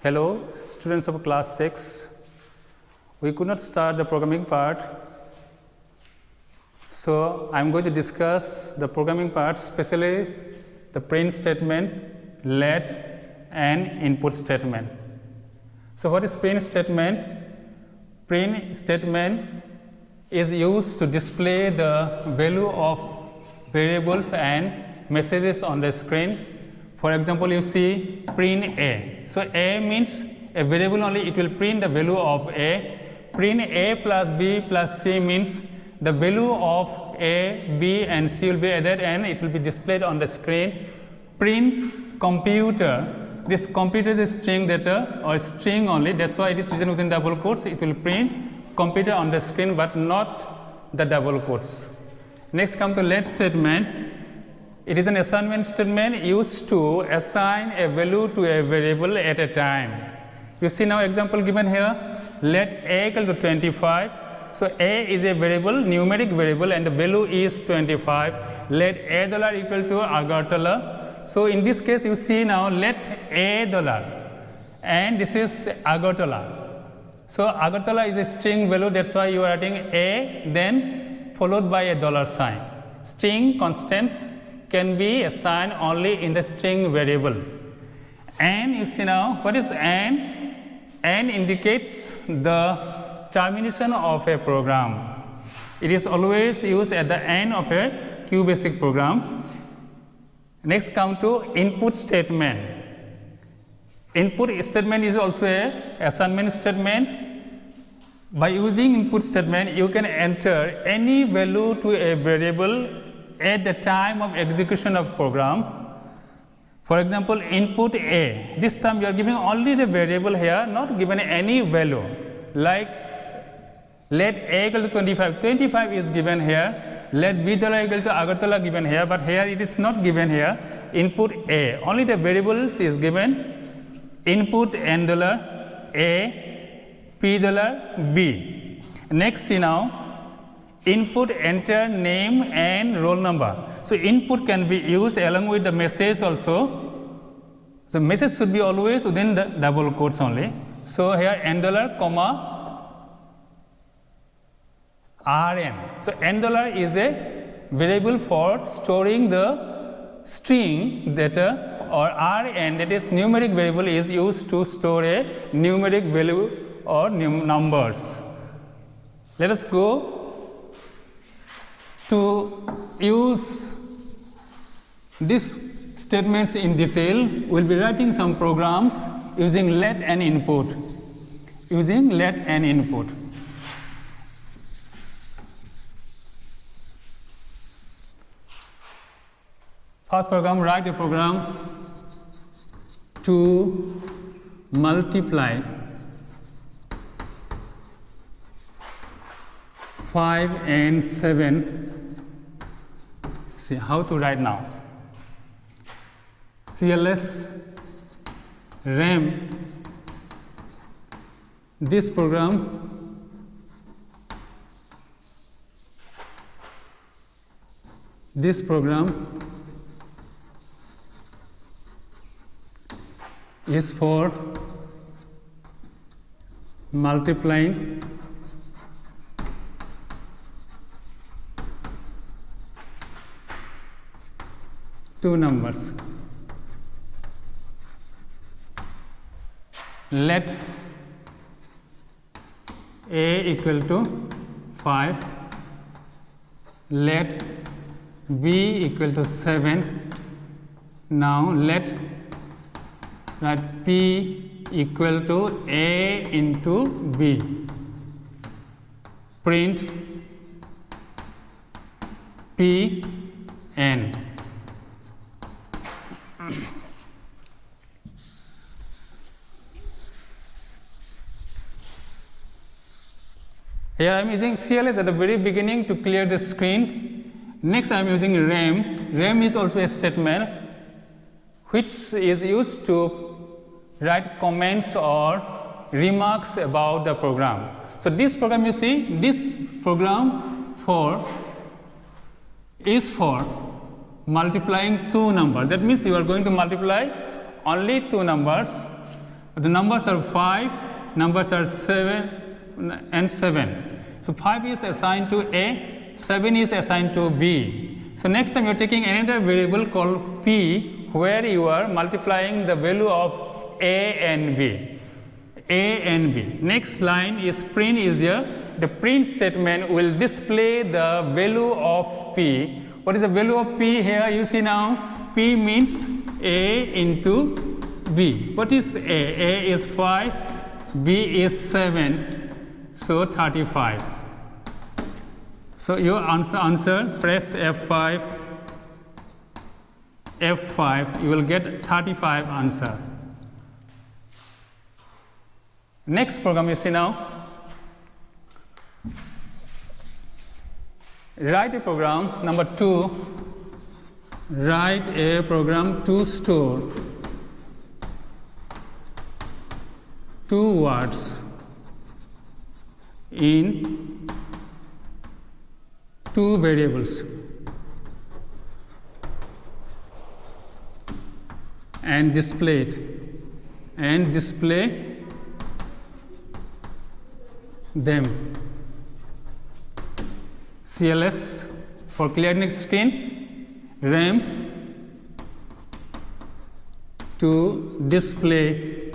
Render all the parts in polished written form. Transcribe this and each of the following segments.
Hello, students of class 6. We could not start the programming part, so I am going to discuss the programming part, especially the print statement, let, and input statement. So, what is print statement? Print statement is used to display the value of variables and messages on the screen. For example, you see print A. So, A means a variable only, it will print the value of A. Print A plus B plus C means the value of A, B and C will be added and it will be displayed on the screen. Print computer, this computer is a string data or string only, that is why it is written within double quotes. It will print computer on the screen but not the double quotes. Next come to let statement. It is an assignment statement used to assign a value to a variable at a time. You see now example given here, let A equal to 25. So, A is a variable, numeric variable and the value is 25. Let A dollar equal to Agartala. So, in this case you see now let A dollar and this is Agartala. So, Agartala is a string value, that is why you are writing A then followed by a dollar sign. String constants can be assigned only in the string variable. And you see now what is and? And indicates the termination of a program. It is always used at the end of a QBasic program. Next come to input statement. Input statement is also a assignment statement. By using input statement, you can enter any value to a variable at the time of execution of program. For example, input A, this time you are giving only the variable here, not given any value, like let A equal to 25, 25 is given here, let B dollar equal to Agartala given here, but here it is not given here, input A, only the variables is given, input N dollar, A, P dollar, B. Next see now, input enter name and roll number. So, input can be used along with the message also. So, message should be always within the double quotes only. So, here N dollar comma RN. So, N dollar is a variable for storing the string data, or RN, that is numeric variable, is used to store a numeric value or numbers. Let us go to use these statements in detail. We will be writing some programs using let and input. Using let and input. First program, write a program to multiply 5 and 7. See how to write now. CLS RAM, this program is for multiplying two numbers. Let A equal to 5, let B equal to 7. Now, let P equal to A into B. Print P N. Here I am using CLS at the very beginning to clear the screen. Next I am using RAM. RAM is also a statement which is used to write comments or remarks about the program. So, this program you see, this program is for multiplying two numbers. That means you are going to multiply only two numbers. The numbers are 5, numbers are 7 and 7. So 5 is assigned to A, 7 is assigned to B. So next time you are taking another variable called P, where you are multiplying the value of A and B. A and B. Next line is print is there. The print statement will display the value of P. What is the value of P here? You see now, P means A into B. What is A? A is 5, B is 7, so 35. So your answer, press F5, F5, you will get 35 answer. Next program you see now. Write a program, number 2, write a program to store 2 words in 2 variables and display them. CLS for clearing screen, RAM to display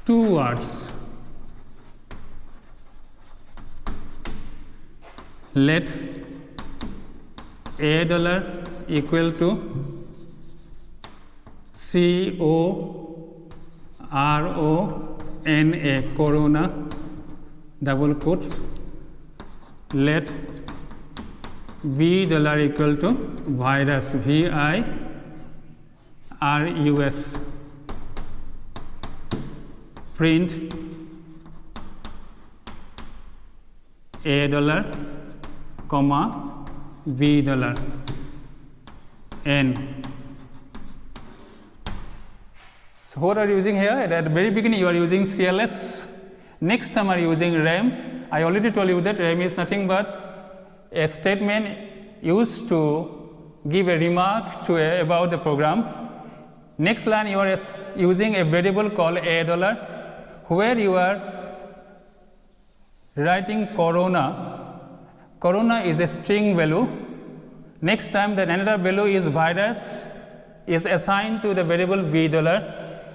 2 words. Let $a equal to CORONA, corona, double quotes. Let $b equal to virus, VIRUS. Print $a, comma $b, n. So what are you using here? At the very beginning you are using CLS. Next time are using RAM. I already told you that RAM is nothing but a statement used to give a remark to about the program. Next line you are using a variable called $a, where you are writing corona. Corona is a string value. Next time then another value is virus is assigned to the variable $b.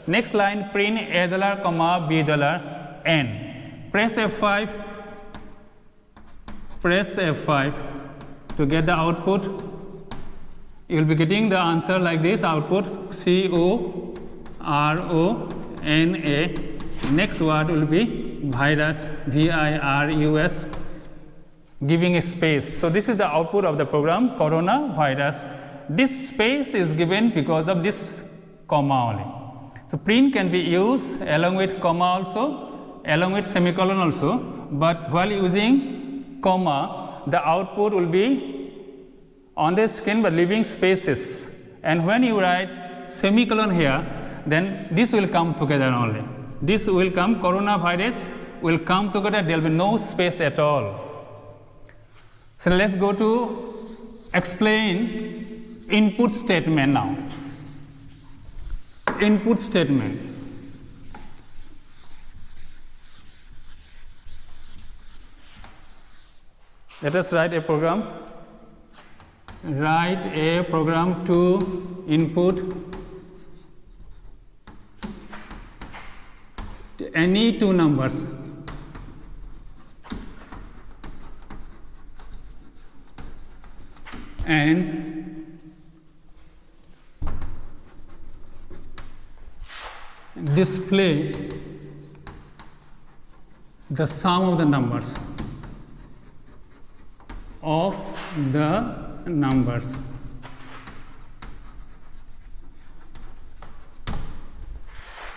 Next line print $a, comma $b, n. Press F5. Press F5 to get the output. You will be getting the answer like this output, CORONA. Next word will be virus, VIRUS, giving a space. So this is the output of the program, coronavirus. This space is given because of this comma only. So print can be used along with comma also, along with semicolon also, but while using comma, the output will be on the screen but leaving spaces. And when you write semicolon here, then this will come together only. This will come, coronavirus will come together, there will be no space at all. So let's go to explain input statement now. Input statement. Let us write a program. Write a program to input any 2 numbers. And display the sum of the numbers.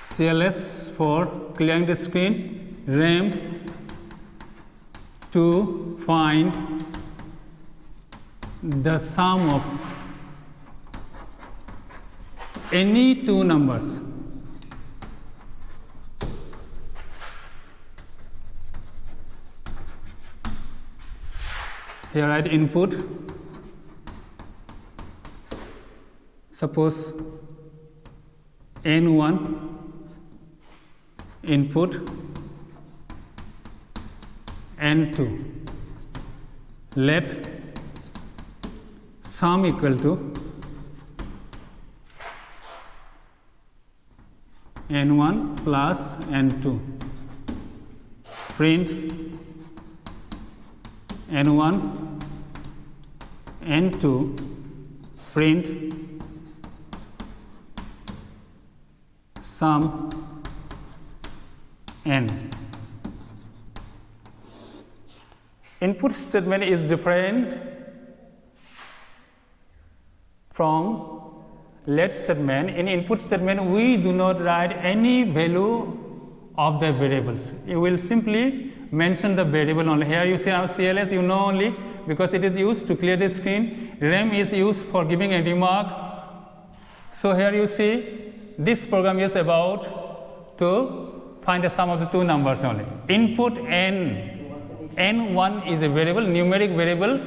CLS for clearing the screen, RAM to find the sum of any 2 numbers. Here write input. Suppose n1 input n2, let sum equal to n1 plus n2, print n1 n2, print sum n. Input statement is different from let statement. In input statement, we do not write any value of the variables. You will simply mention the variable only. Here you see now CLS, you know only because it is used to clear the screen. Rem is used for giving a remark. So here you see this program is about to find the sum of the two numbers only. Input n1 is a variable, numeric variable,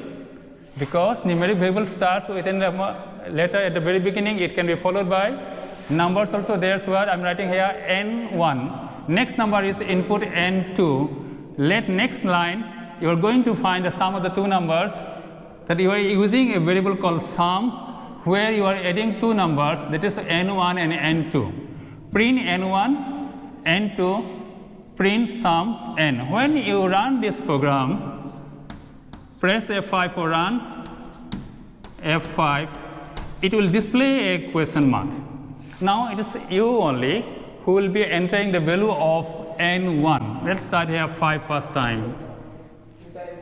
because numeric variable starts with a letter at the very beginning. It can be followed by numbers also. There's what I'm writing here, n1. Next number is input n2. Let next line, you are going to find the sum of the two numbers, that you are using a variable called sum, where you are adding two numbers, that is n1 and n2. Print n1, n2, print sum n. When you run this program, press F5 for run, F5, it will display a question mark. Now it is you only who will be entering the value of n1. Let's start here 5 first time.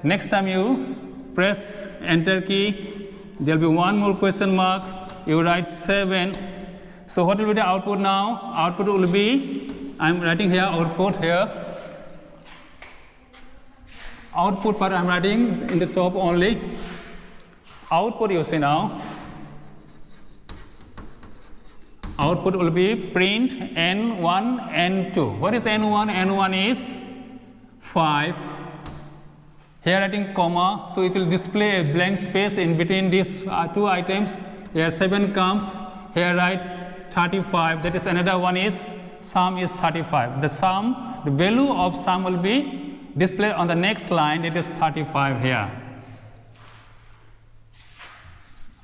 Next time you press enter key, there will be one more question mark, you write 7. So what will be the output now? Output will be, I am writing here output here. Output part I am writing in the top only. Output you see now. Output will be print n1, n2. What is n1? n1 is 5. Here writing comma, so it will display a blank space in between these two items. Here 7 comes, here write 35. That is another one is sum is 35. The sum, the value of sum will be displayed on the next line. It is 35 here.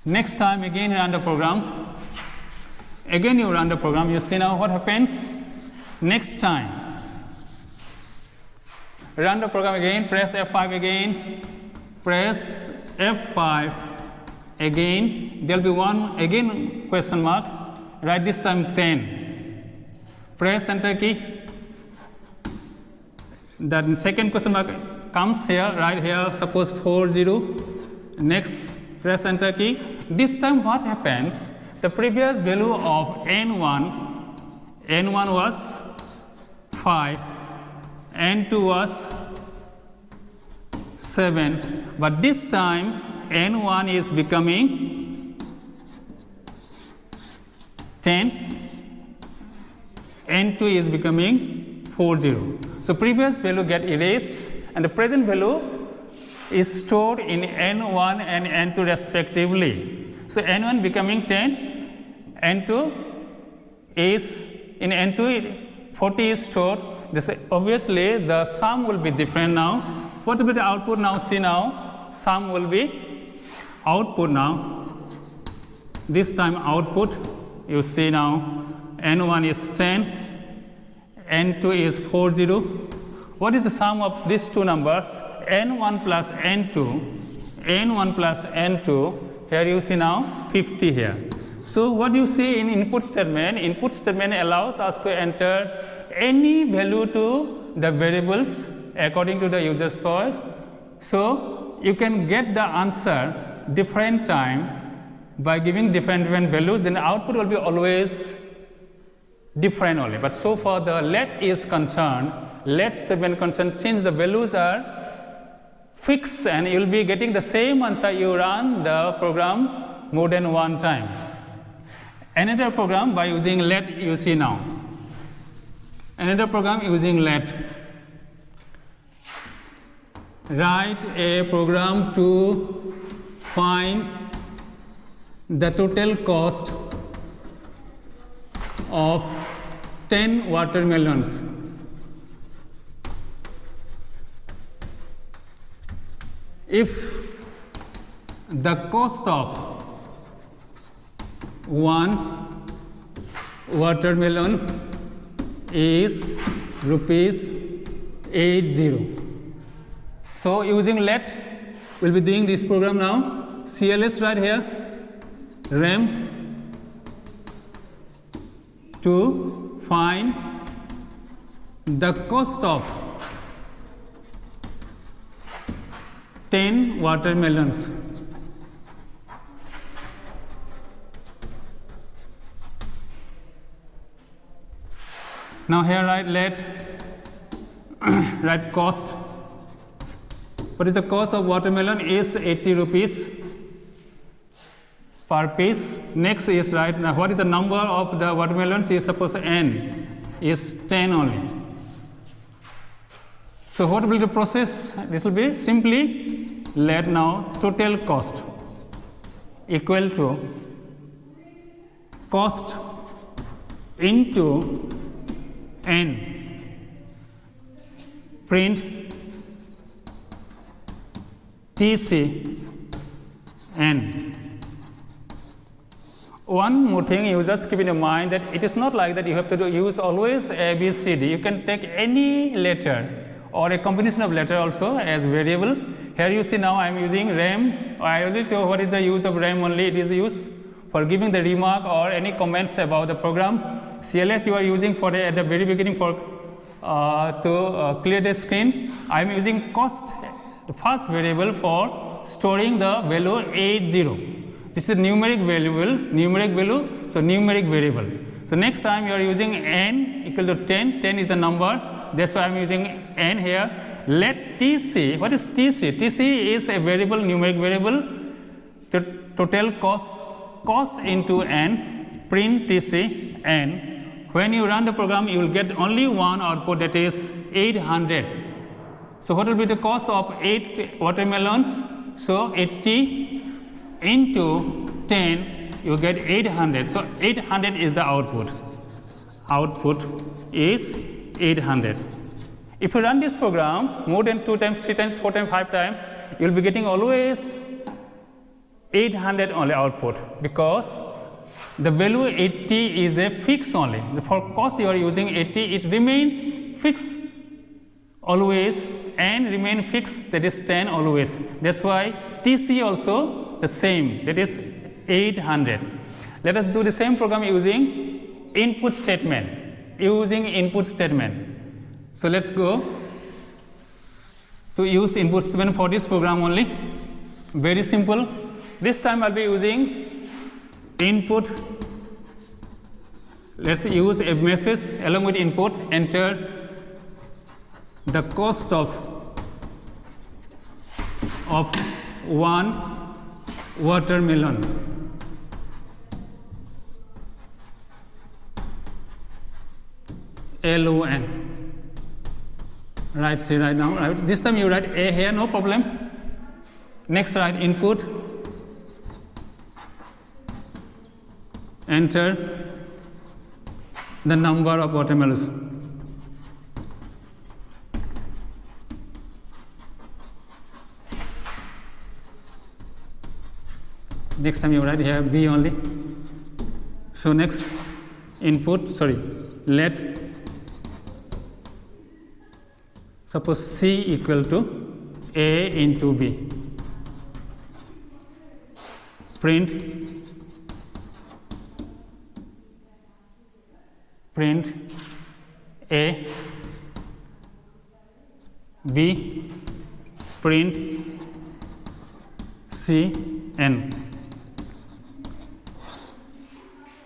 Next time again run the program. Again you run the program. You see now what happens. Next time run the program again. Press F5 again. Press F5 again. There will be one again question mark. Write this time 10. Press enter key. The second question mark comes here, right here, suppose 40. Next, press enter key. This time what happens? The previous value of n1 was 5, n2 was 7, but this time n1 is becoming 10, n2 is becoming 40. So previous value get erased and the present value is stored in n1 and n2 respectively. So n1 becoming 10, n2 is in n2 40 is stored. This obviously the sum will be different now. What will be the output now? See now, sum will be output now. This time output, you see now, n1 is 10, n2 is 40. What is the sum of these two numbers? n1 plus n2, n1 plus n2, here you see now 50 here. So what you see in input statement allows us to enter any value to the variables according to the user's choice. So you can get the answer different time by giving different values, then the output will be always different only. But so far the let is concerned, let statement concerned, since the values are fixed and you will be getting the same answer you run the program more than one time. Another program by using let you see now. Another program using let. Write a program to find the total cost of 10 watermelons. If the cost of one watermelon is rupees 80. So using let, we'll be doing this program now. CLS right here, RAM to find the cost of 10 watermelons. Now here write let, write cost. What is the cost of watermelon? Is 80 rupees per piece. Next is right now what is the number of the watermelons? Is suppose n is 10 only. So what will be the process? This will be simply let now total cost equal to cost into n, print TC n. One more thing, you just keep in mind that it is not like that you have to use always A, B, C, D. You can take any letter or a combination of letter also as variable. Here you see now I am using RAM. I already told what is the use of RAM only. It is used for giving the remark or any comments about the program. CLS you are using for at the very beginning for to clear the screen. I am using cost, the first variable for storing the value 80. This is numeric value, so numeric variable. So next time you are using n equal to 10, 10 is the number, that's why I am using n here. Let TC, what is TC? TC is a variable, numeric variable, total cost into n, print TC n. When you run the program, you will get only one output, that is 800. So what will be the cost of 8 watermelons? So 80 into 10, you get 800. So 800 is the output. Output is 800. If you run this program more than 2 times, 3 times, 4 times, 5 times, you will be getting always 800 only output, because the value 80 is a fix only. For cost you are using 80, it remains fixed always and remain fixed, that is 10 always. That's why TC also the same, that is 800. Let us do the same program using input statement. So let's go to use input statement for this program only. Very simple. This time I'll be using input. Let's use a message along with input. Enter the cost of one watermelon. LON. Right, see right now. Right. This time you write A here, no problem. Next write input. Enter the number of watermelons. Next time you write here B only. So next input, let suppose C equal to A into B. Print A, B, print C, N.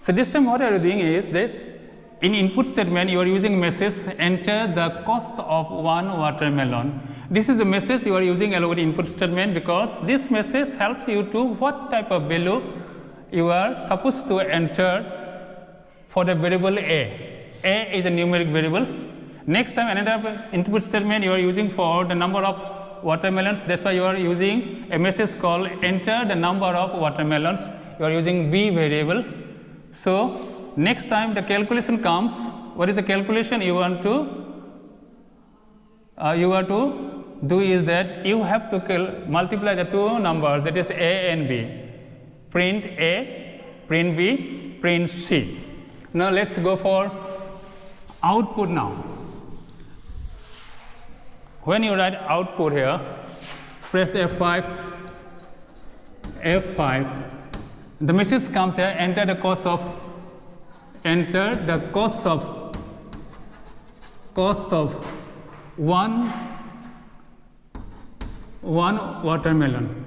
So this time what you are doing is that in input statement you are using message enter the cost of one watermelon. This is a message you are using along with input statement, because this message helps you to what type of value you are supposed to enter for the variable A. A is a numeric variable. Next time another input statement you are using for the number of watermelons, that's why you are using a message called enter the number of watermelons. You are using B variable. So next time the calculation comes, what is the calculation you want to do is that you have to multiply the two numbers, that is A and B. Print A, print B, print C. Now let's go for output now. When you write output here, press F5. The message comes here, enter the cost of one watermelon.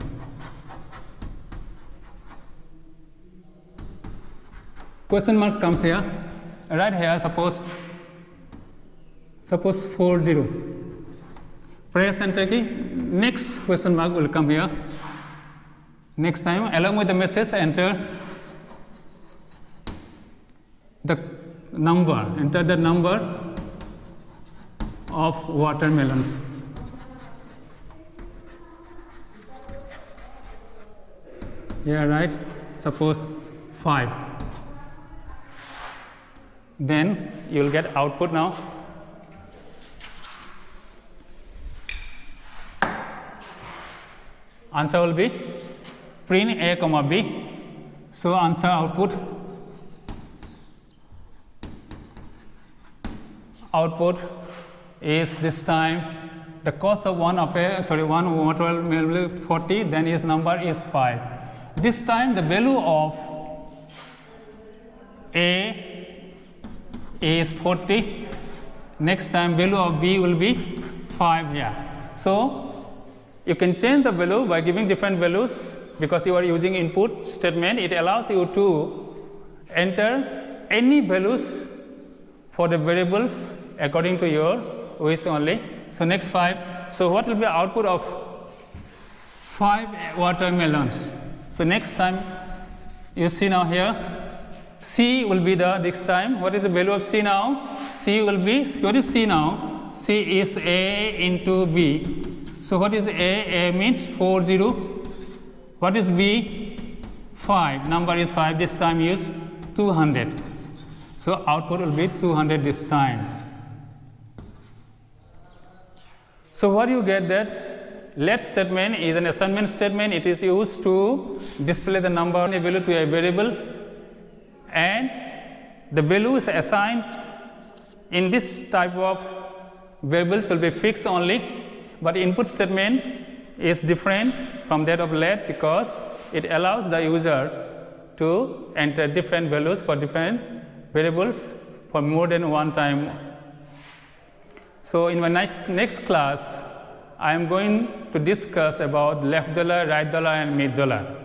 Question mark comes here, right here, suppose 40. Press enter key, next question mark will come here. Next time, along with the message, enter the number of watermelons. Here, right? Suppose 5. Then you will get output now. Answer will be print A, comma B. So answer output is this time the cost of one watermelon 40, then his number is 5. This time the value of A is 40. Next time value of B will be 5 here. So you can change the value by giving different values because you are using input statement. It allows you to enter any values for the variables according to your wish only. So next 5. So what will be the output of 5 watermelons? So next time you see now here, C will be the next time. What is the value of C now? C will be, what is C now? C is A into B. So what is A? A means 40. What is B? 5. Number is 5. This time is 200. So output will be 200 this time. So what you get that let statement is an assignment statement. It is used to display the number and a value to a variable, and the value is assigned in this type of variables will be fixed only. But input statement is different from that of let because it allows the user to enter different values for different variables for more than one time. So in my next class, I am going to discuss about left dollar, right dollar and mid dollar.